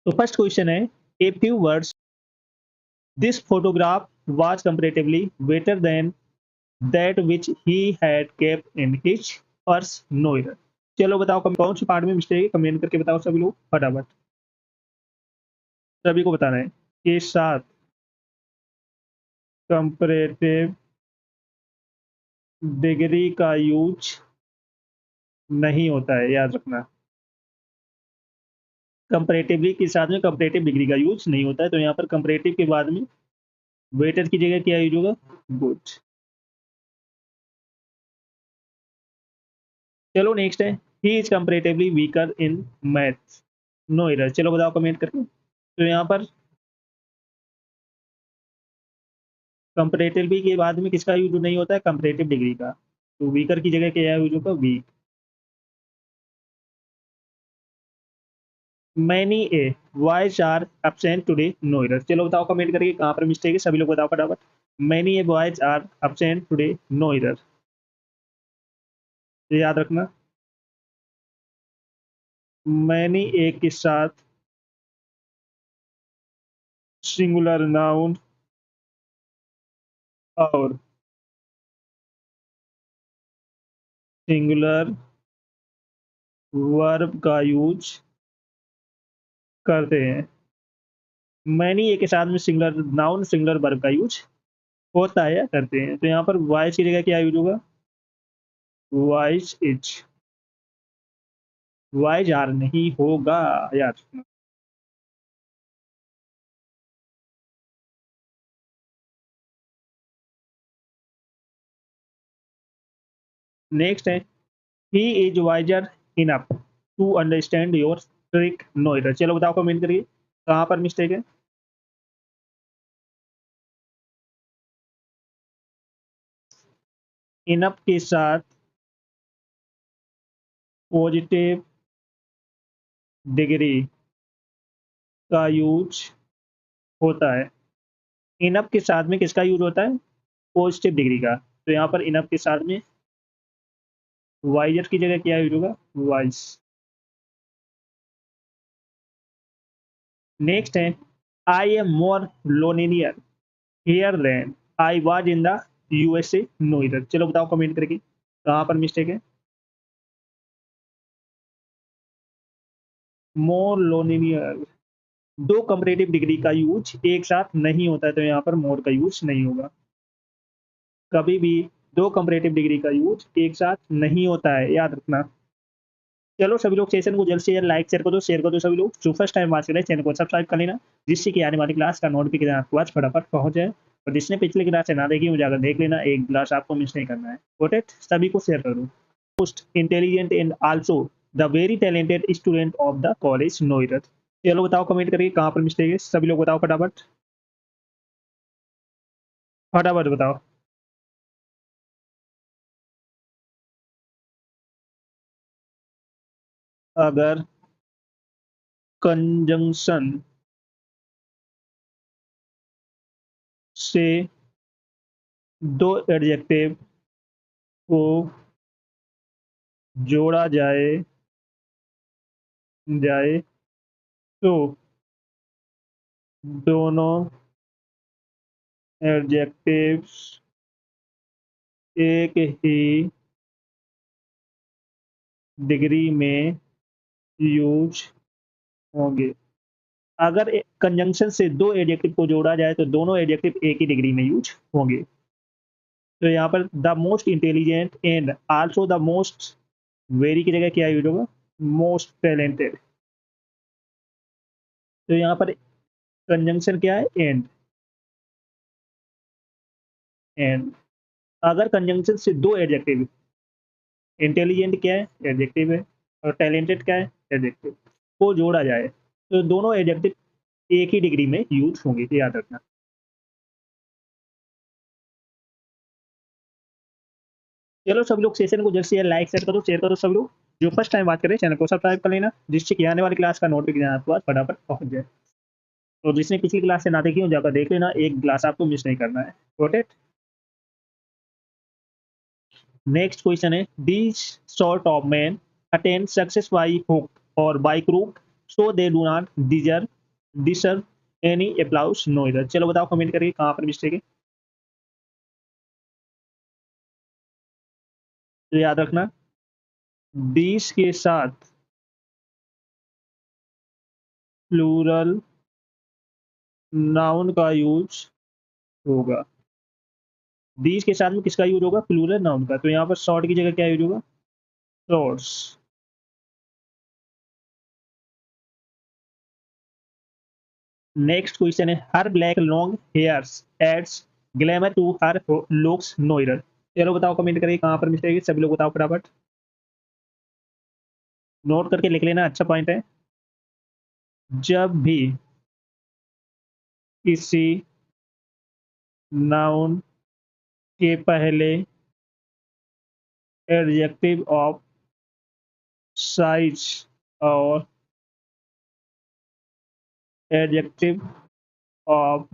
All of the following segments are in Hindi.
तो फर्स्ट क्वेश्चन है, a few words, this photograph was comparatively better than that which he had kept in his purse, no error। चलो बताओ कौन सी पार्ट में मिस्टेक है, कमेंट करके बताओ सभी लोग फटाफट, सभी को बताना है। के साथ कंपैरेटिव डिग्री का यूज नहीं होता है, याद रखना। कंपैरेटिवली के साथ में कंपैरेटिव डिग्री का यूज नहीं होता है, तो यहाँ पर कंपैरेटिव के बाद में बेटर की जगह क्या यूज होगा, गुड। चलो नेक्स्ट है, he is comparatively weaker in maths, no error. चलो बताओ कमेंट करके। तो यहाँ पर कंपैरेटिवली के बाद में किसका यूज नहीं होता है, कंपैरेटिव डिग्री का, तो वीकर की जगह क्या यूज होगा, weak. Many a boys are absent today, no error. चलो बताओ कमेंट करके कहाँ पर मिस्टेक है, सभी लोग बताओ फटाफट। Many a boys are absent today, no error, ये याद रखना। मैनी ए के साथ सिंगुलर नाउन और सिंगुलर वर्ब का यूज करते हैं। मैनी ए के साथ में सिंगुलर नाउन सिंगुलर वर्ब का यूज होता है या करते हैं, तो यहाँ पर वाइज की जगह क्या यूज होगा, वाइज इज, वाइज आर नहीं होगा, याद रखना। नेक्स्ट है, he is wiser enough to understand your trick, no error. चलो बताओ कमेंट करिए कहाँ पर मिस्टेक है। इनफ के साथ पॉजिटिव डिग्री का यूज होता है। इनफ के साथ में किसका यूज होता है, पॉजिटिव डिग्री का, तो यहाँ पर इनफ के साथ में वाइजर की जगह क्या यूज होगा, वाइज। नेक्स्ट है, I am more lonelier here than I was in the USA, no error. चलो बताओ कमेंट करके कहाँ पर मिस्टेक है। मोर लोनियर, दो कंपैरेटिव डिग्री का यूज एक साथ नहीं होता है, तो यहाँ पर मोर का यूज नहीं होगा। कभी भी दो कंपैरेटिव डिग्री का यूज एक साथ नहीं होता है, याद रखना। चलो सभी लोग सेशन को जल्द से जल्द लाइक शेयर कर दो सभी लोग, जो फर्स्ट टाइम वाच कर रहे हैं चैनल को सब्सक्राइब कर लेना, जिससे कि आने वाली क्लास का नोटिफिकेशन आपको आज फटाफट पहुंच जाए। और जिसने पिछली क्लास से ना देखी हो जाकर देख लेना, एक क्लास आपको मिस नहीं करना है। गॉट इट, सभी को शेयर कर दो। Most intelligent and also the very talented student of the college, no error. चलो बताओ कमेंट करके कहाँ पर मिस्टेक है, सभी लोग बताओ फटाफट, फटाफट बताओ। अगर कंजंक्शन से दो एडजेक्टिव को जोड़ा जाए तो दोनों एडजेक्टिव्स एक ही डिग्री में यूज होंगे। अगर कंजंक्शन से दो एडजेक्टिव को जोड़ा जाए तो दोनों एडजेक्टिव एक ही डिग्री में यूज होंगे। तो यहाँ पर the most intelligent and also the most, very की जगह क्या यूज होगा, मोस्ट टैलेंटेड। तो यहाँ पर कंजंक्शन क्या है, एंड अगर कंजंक्शन से दो एडजेक्टिव, इंटेलिजेंट क्या है, एडजेक्टिव है, और टैलेंटेड क्या है, एडजेक्टिव, को जोड़ा जाए तो दोनों एडजेक्टिव एक ही डिग्री में यूज होंगे, ये याद रखना। चलो सब लोग सेशन को जल्द से जल्द लाइक शेयर करो सब लोग, जो फर्स्ट टाइम बात करें चैनल को सब्सक्राइब कर लेना, जिससे कि आने वाली क्लास का नोटिफिकेशन आपके पास फटाफट पहुंच जाए। और जिसने पिछली क्लास से ना देखी हो जाकर देख लेना, एक क्लास आपको मिस नहीं करना है। Got it. नेक्स्ट क्वेश्चन है, these sort of man attain success by hook or by crook, so they do not deserve any applause no error. चलो बताओ कमेंट करके कहाँ पर मिस्टेक है। तो याद रखना दिस के साथ प्लूरल नाउन का यूज होगा। दिस के साथ में किसका यूज होगा? प्लूरल नाउन का। तो यहाँ पर शॉर्ट की जगह क्या यूज होगा? शॉर्ट्स। नेक्स्ट क्वेश्चन है her black long hairs adds glamour to her looks no error. चलो बताओ कमेंट करके कहाँ पर मिस्टेक है, सभी लोग बताओ फटाफट। नोट करके लिख लेना, अच्छा पॉइंट है। जब भी किसी नाउन के पहले एडजेक्टिव ऑफ साइज और एडजेक्टिव ऑफ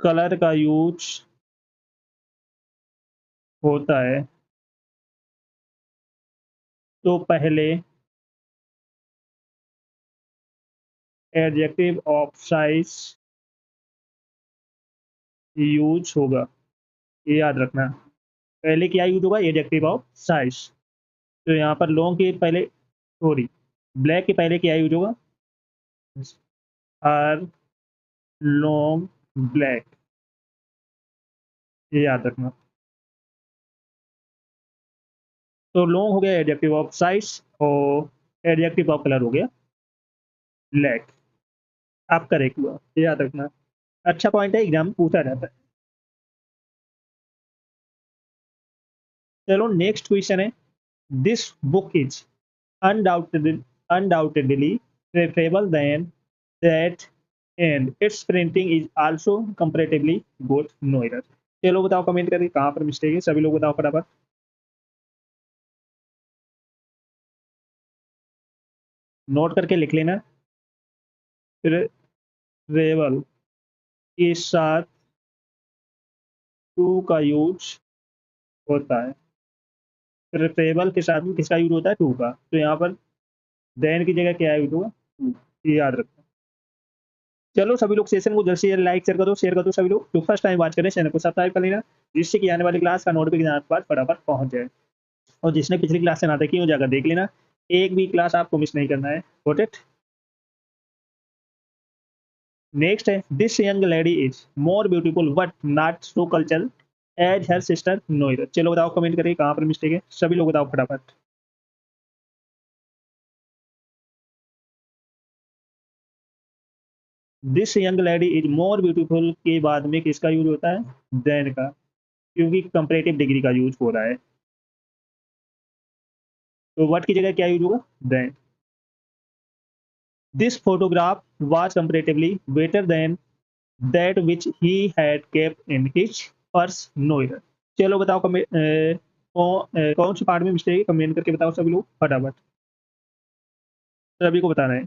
कलर का यूज होता है तो पहले एडजेक्टिव ऑफ साइज यूज होगा। ये याद रखना, पहले क्या यूज होगा? Adjective of size. तो यहाँ पर लॉन्ग के पहले, सॉरी, ब्लैक के पहले क्या यूज होगा? Are long black. ये याद रखना। तो लॉन्ग हो गया एडजेक्टिव ऑफ साइज और एडजेक्टिव ऑफ कलर हो गया ब्लैक। आप करेक्ट हुआ, ये याद रखना। अच्छा पॉइंट है, एग्जाम में पूछा जाता है। चलो नेक्स्ट क्वेश्चन है this book is undoubtedly undoubtedly preferable than that and its printing is also comparatively good no error। चलो बताओ कमेंट करके कहाँ पर मिस्टेक है, सभी लोग बताओ फटाफट। नोट करके लिख लेना। फिर रेवल के साथ टू का यूज होता है। फिर टेबल के साथ में किसका यूज होता है? टू का। तो यहाँ पर देन की जगह क्या यूज होगा? टू। ये याद रखना। चलो सभी लोग सेशन को जल्द से जल्द लाइक शेयर कर दो सभी लोग। जो फर्स्ट टाइम बात करें चैनल को सब्सक्राइब कर लेना, जिससे कि आने वाली क्लास का नोटिफिकेशन आपके पास फटाफट पहुंच जाए। और जिसने पिछली क्लास से ना देखी हो जाकर देख लेना, एक भी क्लास आपको मिस नहीं करना है। Got it. नेक्स्ट है this young lady is more beautiful but not so cultural as her sister no error. चलो बताओ कमेंट करके कहाँ पर मिस्टेक है, सभी लोग बताओ फटाफट। This young lady is more beautiful के बाद में किसका यूज होता है? देन का, क्योंकि कंपैरेटिव डिग्री का यूज हो रहा है। तो व्हाट की जगह क्या यूज होगा? Than. This photograph was comparatively better than that which he had kept in his purse no error. चलो बताओ कौन सी पार्ट में मिस्टेक है, कमेंट करके बताओ सभी लोग फटाफट, सभी को बताना है।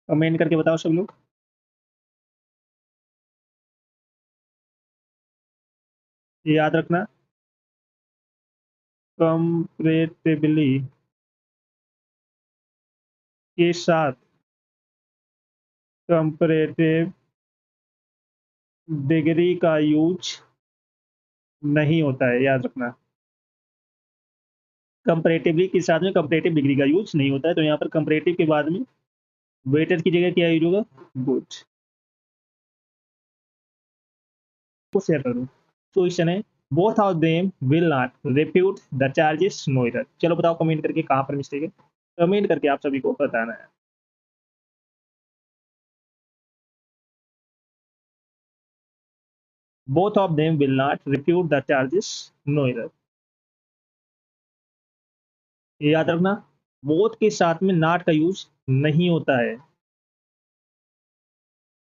कमेंट करके बताओ सब लोग। याद रखना कंपैरेटिवली के साथ कंपैरेटिव डिग्री का यूज नहीं होता है, याद रखना। कंपैरेटिवली के साथ में कंपैरेटिव डिग्री का यूज नहीं होता है। तो यहाँ पर कंपैरेटिव के बाद में वेटर की जगह क्या यूज होगा? गुड। को शेयर करूँ। क्वेश्चन है both of them will not refute the charges no error. चलो बताओ कमेंट करके कहाँ पर मिस्टेक है, कमेंट करके आप सभी को बताना है। Both of them will not refute the charges no error. ये याद रखना, बोथ के साथ में नॉट का यूज नहीं होता है।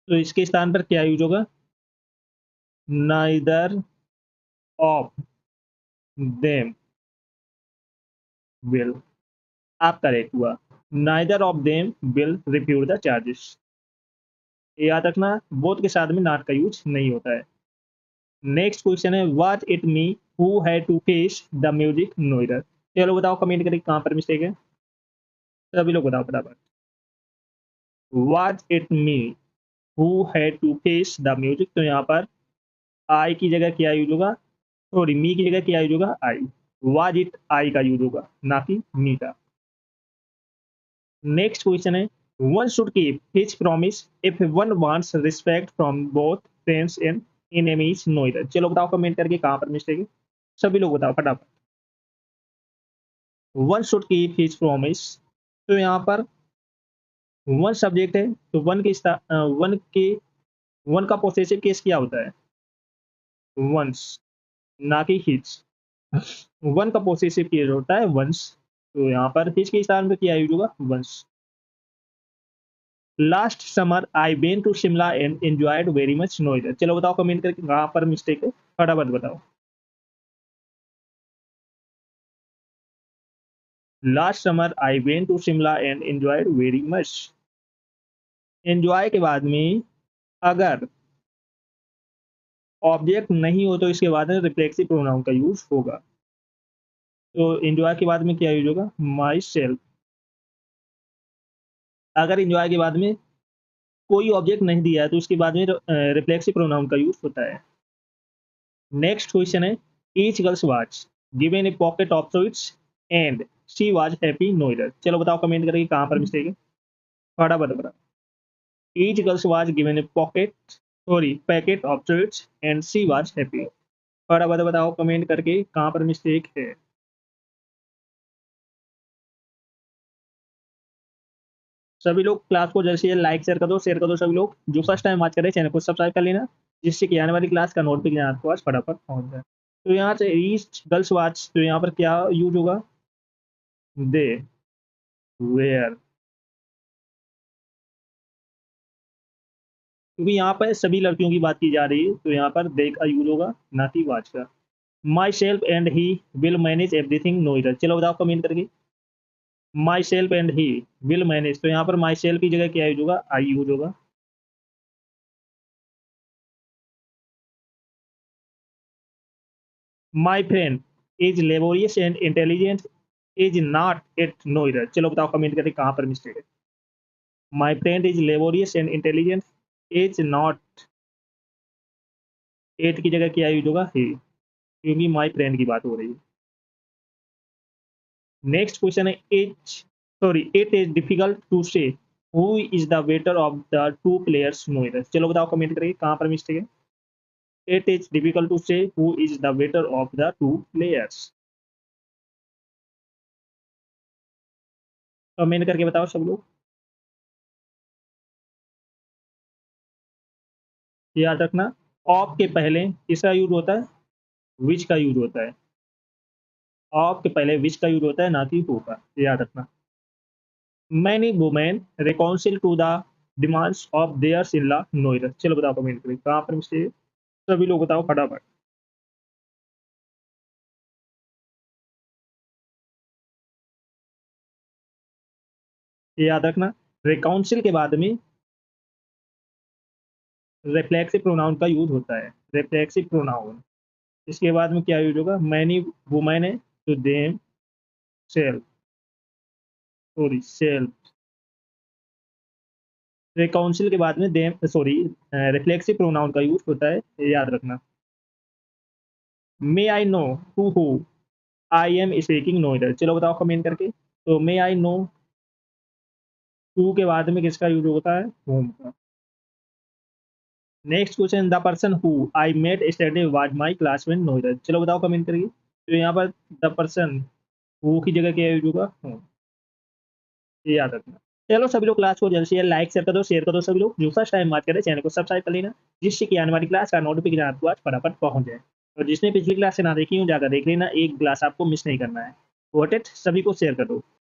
तो इसके स्थान पर क्या यूज होगा? Neither of them will. आप करेक्ट हुआ, neither of them will refute the charges. याद रखना बोथ के साथ में नॉट का यूज नहीं होता है। नेक्स्ट क्वेश्चन है was it me who had to face the music no error. चलो बताओ कमेंट करके कहाँ पर मिस्टेक है, सभी लोग बताओ फटाफट। Was it me who had to face the music, तो यहाँ पर आई की जगह क्या यूज होगा, सॉरी मी की जगह क्या यूज होगा, आई। वाज इट आई का यूज होगा, ना कि मी का। नेक्स्ट क्वेश्चन है one should keep his promise if one wants respect from both friends and enemies no error. चलो बताओ कमेंट करके कहाँ पर मिस्टेक है, सभी लोग बताओ फटाफट। One should keep his promise, तो यहाँ पर वन सब्जेक्ट है, तो वन का पोसेसिव केस क्या होता है, वंस, ना कि हिज। वन का पोसेसिव केस होता है वंस, तो यहाँ पर हिज के स्थान पे क्या यूज होगा, once. Last summer I went to Shimla and enjoyed very much no error. चलो बताओ कमेंट करके कहाँ पर मिस्टेक है, फटाफट बताओ। Last summer I went to Shimla and enjoyed very much. Enjoy के बाद में अगर ऑब्जेक्ट नहीं हो तो इसके बाद में रिफ्लेक्सिव प्रोनाउन का यूज होगा। तो एंजॉय के बाद में क्या यूज होगा, माई सेल्फ। अगर एंजॉय के बाद में कोई ऑब्जेक्ट नहीं दिया है तो उसके बाद में रिफ्लेक्सिव प्रोनाउन का यूज होता है। नेक्स्ट क्वेश्चन है each girls was given a pocket of sweets and she was happy no error. चलो बताओ कमेंट करके कहाँ पर मिस्टेक है, फटाफट बताओ। Each girls was given a pocket, sorry packet of sweets and she was happy. फटाफट बताओ कमेंट करके कहाँ पर मिस्टेक है। सभी लोग क्लास को जैसे ये लाइक शेयर कर दो। सभी लोग जो फर्स्ट टाइम बात कर रहे हैं चैनल को सब्सक्राइब कर लेना, जिससे कि आने वाली क्लास का नोटिफिकेशन आपको आज फटाफट पहुंच जाए। तो यहाँ से ईस्ट गर्ल्स वाच, तो यहाँ पर क्या यूज होगा, दे वेयर, क्योंकि यहाँ पर सभी लड़कियों की बात की जा रही है, तो यहाँ पर दे का यूज होगा, ना कि वाच का। Myself and he will manage everything no error. चलो बताओ कमेंट करके। Myself and he will manage, तो यहाँ पर माई सेल्फ की जगह क्या यूज होगा, आई यूज होगा। My friend is laborious and intelligent is not at no error. चलो बताओ कमेंट करके कहाँ पर मिस्टेक है। My friend is laborious and intelligent is not, at की जगह क्या यूज होगा, ही, क्योंकि माई फ्रेंड की बात हो रही है। नेक्स्ट क्वेश्चन है it is difficult to say who is the better of the two players no error. चलो बताओ कमेंट करके कहाँ पर मिस्टेक है। It is difficult to say who is the better of the two players. Comment करके बताओ सब लोग। याद रखना ऑफ के पहले किसका यूज होता है, विच का यूज होता है। ऑफ के पहले विच का यूज होता है, ना कि हु का, याद रखना। Many women reconcile to the demands of theirs in law no error. चलो बताओ कमेंट करके कहाँ पर मिस्टेक है, सभी लोग बताओ फटाफट। याद रखना रिकाउंसिल के बाद में रिफ्लेक्सिव प्रोनाउन का यूज होता है, रिफ्लेक्सिव प्रोनाउन। इसके बाद में क्या यूज होगा, मैनी वुमेन है तो them self, sorry self. Reconcile के बाद में देम, सॉरी रिफ्लेक्सिव प्रोनाउन का यूज होता है, ये याद रखना। May I know to who I am speaking no error. चलो बताओ कमेंट करके। तो मे आई नो, टू के बाद में किसका यूज होता है, होम का। Next question the person who I met study was my classmate no error. चलो बताओ कमेंट करिए। तो यहाँ पर द पर्सन हु की जगह क्या यूज होगा, होम, ये याद रखना। चलो सभी लोग क्लास को जल्द से जल्द लाइक शेयर कर दो। सभी लोग जो फर्स्ट टाइम बात करें चैनल को सब्सक्राइब कर लेना, जिससे कि आने वाली क्लास का नोटिफिकेशन आपको आज फटाफट पहुंच जाए। और जिसने पिछली क्लास से ना देखी हो जाकर देख लेना, एक क्लास आपको मिस नहीं करना है। वॉट इट, सभी को शेयर कर दो।